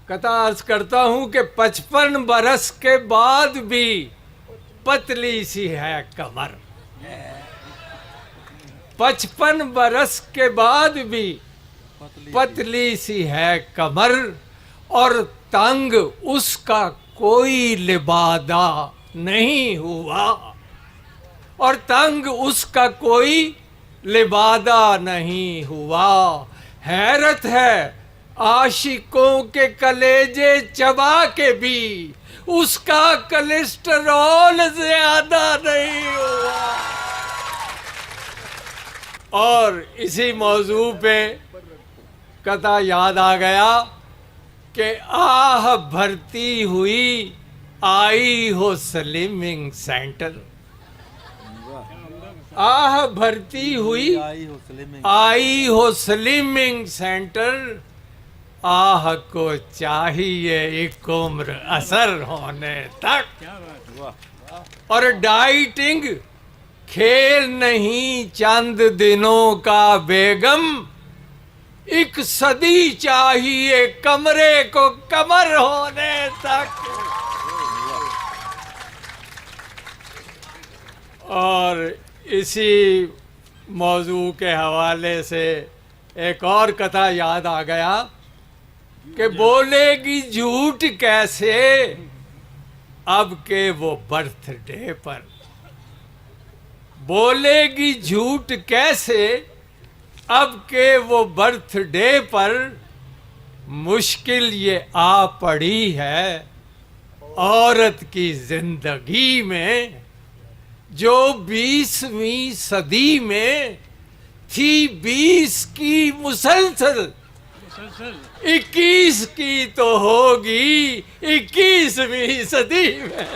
कथा अर्ज करता हूं कि 55 बरस के बाद भी पतली सी है कमर। 55 बरस के बाद भी पतली सी है कमर, और तंग उसका कोई लिबादा नहीं हुआ, और तंग उसका कोई लिबादा नहीं हुआ। हैरत है आशिकों के कलेजे चबा के भी उसका कोलेस्टेरॉल ज्यादा नहीं हुआ। और इसी मौजू पे कथा याद आ गया कि आह भरती हुई आई हो स्लिमिंग सेंटर। आह भरती हुई आई हो स्लिमिंग सेंटर, आह को चाहिए एक उम्र असर होने तक। और डाइटिंग खेल नहीं चंद दिनों का बेगम, एक सदी चाहिए कमरे को कमर होने तक। और इसी मौजू के हवाले से एक और कथा याद आ गया कि बोलेगी झूठ कैसे अब के वो बर्थडे पर। बोलेगी झूठ कैसे अब के वो बर्थडे पर, मुश्किल ये आ पड़ी है औरत की जिंदगी में, जो 20वीं सदी में थी 20 की मुसलसल, 21 की तो होगी 21वीं सदी में।